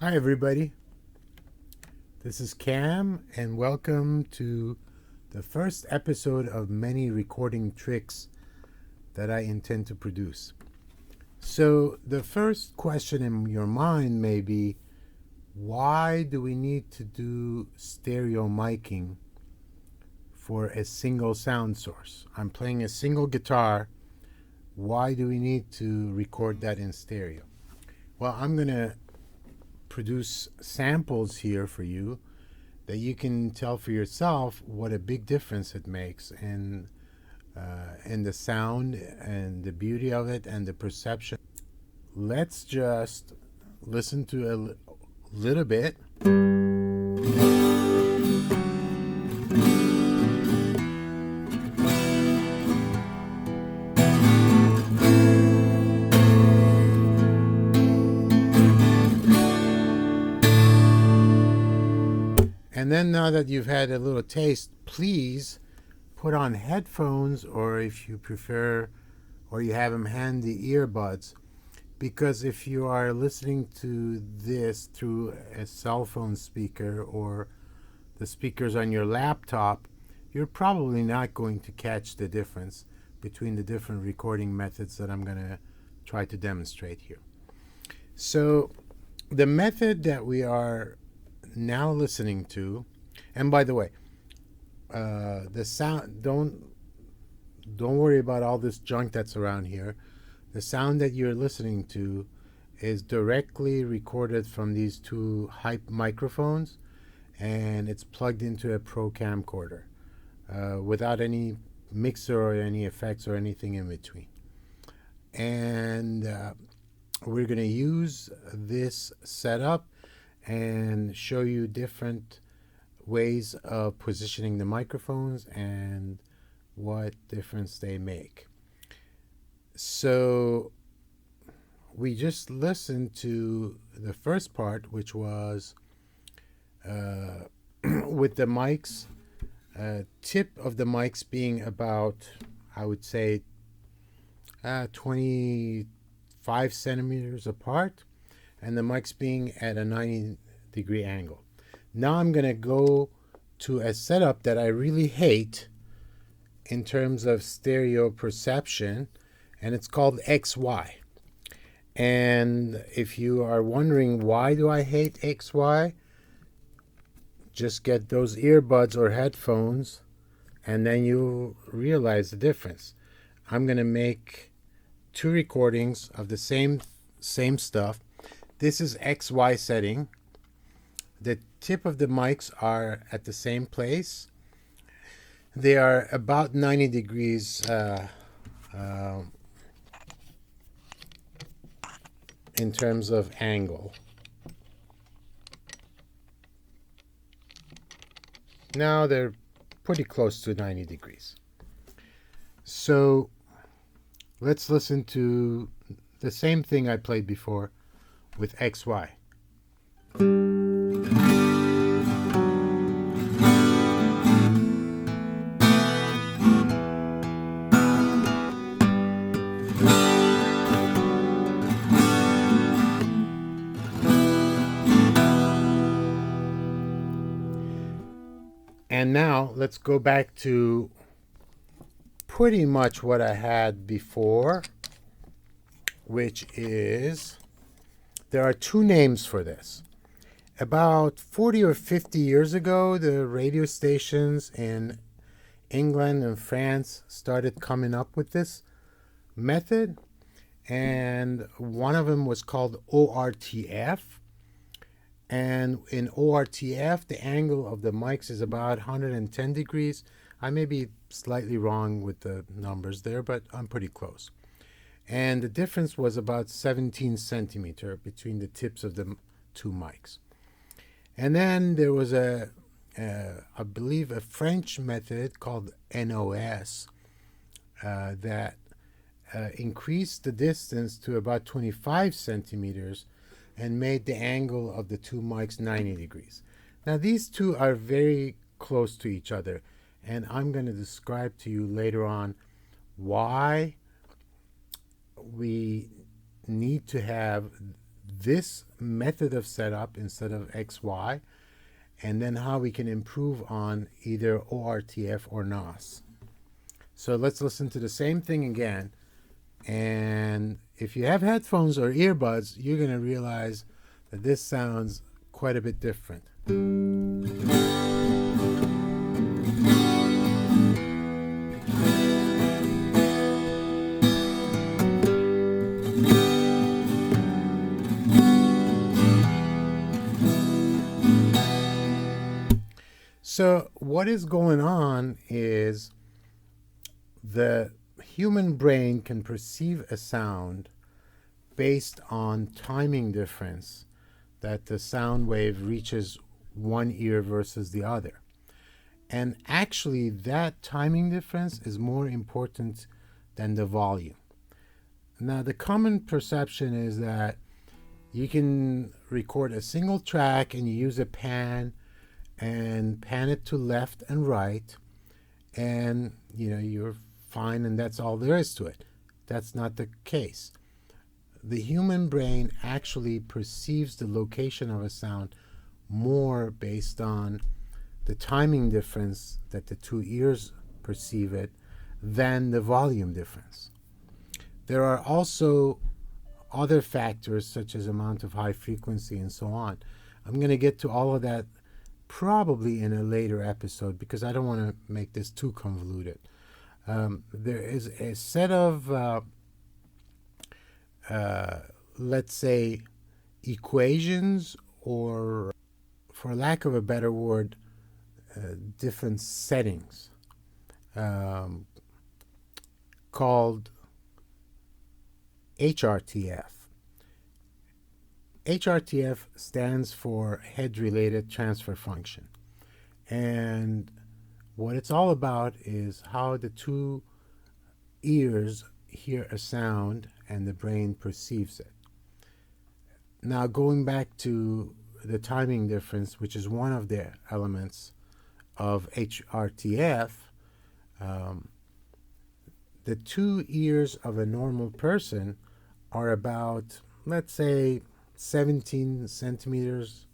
Hi, everybody. This is Cam, and welcome to the first episode of many recording tricks that I intend to produce. So, the first question in your mind may be, why do we need to do stereo miking for a single sound source? I'm playing a single guitar. Why do we need to record that in stereo? Well, I'm going to produce samples here for you that you can tell for yourself what a big difference it makes in the sound and the beauty of it and the perception. Let's just listen to a little bit. And then now that you've had a little taste, please put on headphones, or if you prefer, or you have them handy, earbuds, because if you are listening to this through a cell phone speaker or the speakers on your laptop, you're probably not going to catch the difference between the different recording methods that I'm going to try to demonstrate here. So the method that we are now listening to, and by the way, the sound, don't worry about all this junk that's around here. The sound that you're listening to is directly recorded from these two hype microphones, and it's plugged into a pro camcorder without any mixer or any effects or anything in between. And we're going to use this setup and show you different ways of positioning the microphones and what difference they make. So we just listened to the first part, which was with the mics, tip of the mics being about, I would say, 25 centimeters apart, and the mics being at a 90-degree angle. Now I'm going to go to a setup that I really hate in terms of stereo perception, and it's called XY. And if you are wondering why do I hate XY, just get those earbuds or headphones, and then you'll realize the difference. I'm going to make two recordings of the same stuff. This is XY setting. The tip of the mics are at the same place. They are about 90 degrees in terms of angle. Now they're pretty close to 90 degrees. So let's listen to the same thing I played before with XY. And now let's go back to pretty much what I had before, which is, there are two names for this. About 40 or 50 years ago, the radio stations in England and France started coming up with this method, and one of them was called ORTF. And in ORTF, the angle of the mics is about 110 degrees. I may be slightly wrong with the numbers there, but I'm pretty close. And the difference was about 17 centimeters between the tips of the two mics. And then there was I believe, a French method called NOS that increased the distance to about 25 centimeters and made the angle of the two mics 90 degrees. Now these two are very close to each other, and I'm going to describe to you later on why we need to have this method of setup instead of XY, and then how we can improve on either ORTF or NOS. So let's listen to the same thing again. And if you have headphones or earbuds, you're going to realize that this sounds quite a bit different. So what is going on is the human brain can perceive a sound based on timing difference that the sound wave reaches one ear versus the other. And actually that timing difference is more important than the volume. Now the common perception is that you can record a single track and you use a pan and pan it to left and right, and you're fine, and that's all there is to it. That's not the case. The human brain actually perceives the location of a sound more based on the timing difference that the two ears perceive it than the volume difference. There are also other factors such as amount of high frequency and so on. I'm going to get to all of that probably in a later episode because I don't want to make this too convoluted. There is a set of, let's say, equations, or for lack of a better word, different settings called HRTF. HRTF stands for head-related transfer function. And what it's all about is how the two ears hear a sound and the brain perceives it. Now, going back to the timing difference, which is one of the elements of HRTF, the two ears of a normal person are about, let's say, 17 centimeters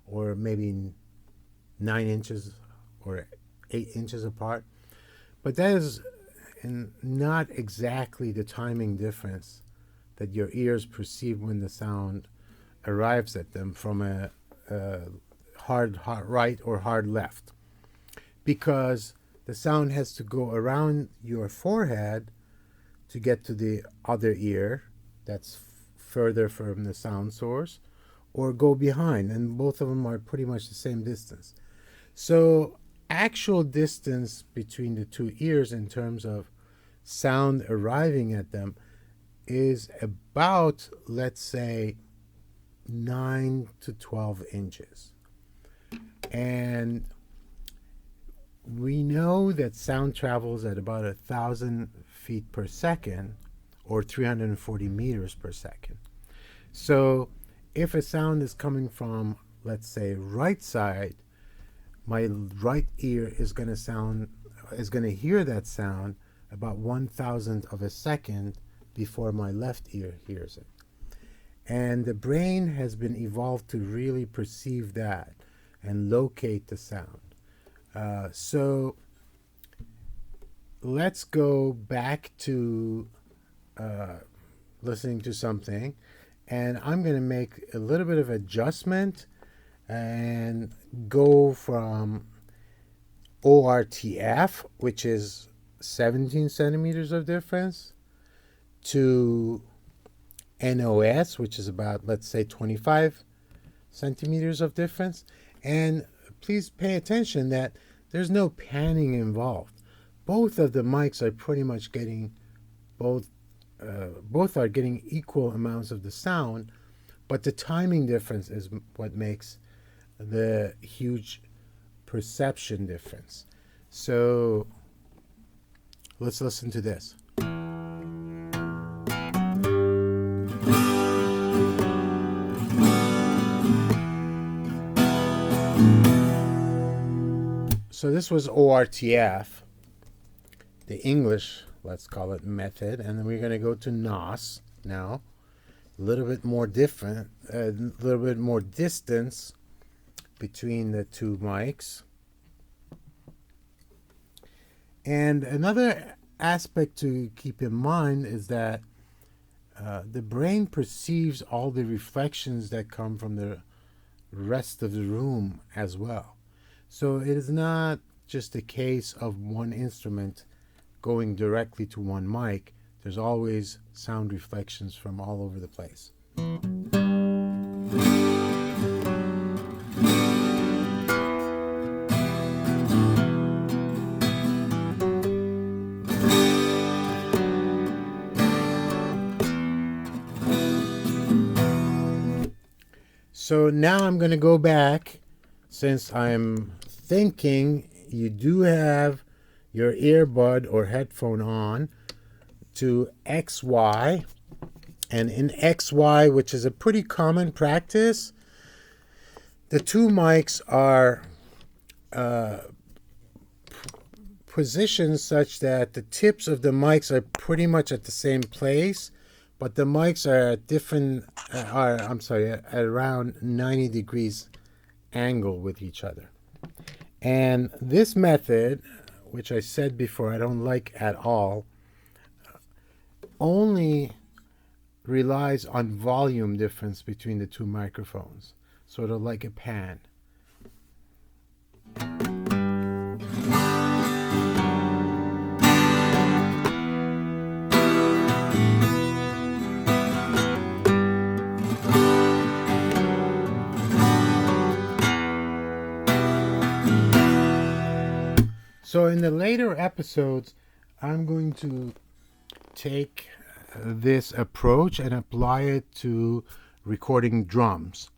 or maybe 9 inches or 8 inches apart. But that is not exactly the timing difference that your ears perceive when the sound arrives at them from a hard right or hard left, because the sound has to go around your forehead to get to the other ear that's further from the sound source, or go behind, and both of them are pretty much the same distance. So actual distance between the two ears in terms of sound arriving at them is about, let's say, 9 to 12 inches. And we know that sound travels at about 1,000 feet per second, or 340 meters per second. So if a sound is coming from, let's say, right side, my right ear is going to hear that sound about 1,000th of a second before my left ear hears it. And the brain has been evolved to really perceive that and locate the sound. So let's go back to listening to something, and I'm going to make a little bit of adjustment and go from ORTF, which is 17 centimeters of difference, to NOS, which is about, let's say, 25 centimeters of difference. And please pay attention that there's no panning involved. Both of the mics are pretty much getting both are getting equal amounts of the sound, but the timing difference is what makes the huge perception difference. So let's listen to this. So this was ORTF, the English, let's call it, method, and then we're going to go to NOS now. a little bit more different, a little bit more distance between the two mics. And another aspect to keep in mind is that the brain perceives all the reflections that come from the rest of the room as well. So it is not just a case of one instrument going directly to one mic. There's always sound reflections from all over the place. So now I'm going to go back, since I'm thinking you do have your earbud or headphone on, to XY. And in XY, which is a pretty common practice, the two mics are positioned such that the tips of the mics are pretty much at the same place, but the mics are at at around 90 degrees angle with each other. And this method, which I said before I don't like at all, only relies on volume difference between the two microphones, sort of like a pan. So in the later episodes, I'm going to take this approach and apply it to recording drums,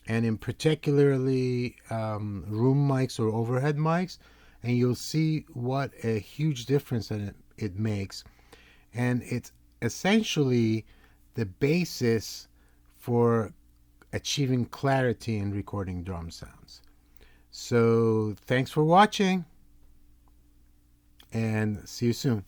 and in particularly room mics or overhead mics, and you'll see what a huge difference that it makes. And it's essentially the basis for achieving clarity in recording drum sounds. So thanks for watching, and see you soon.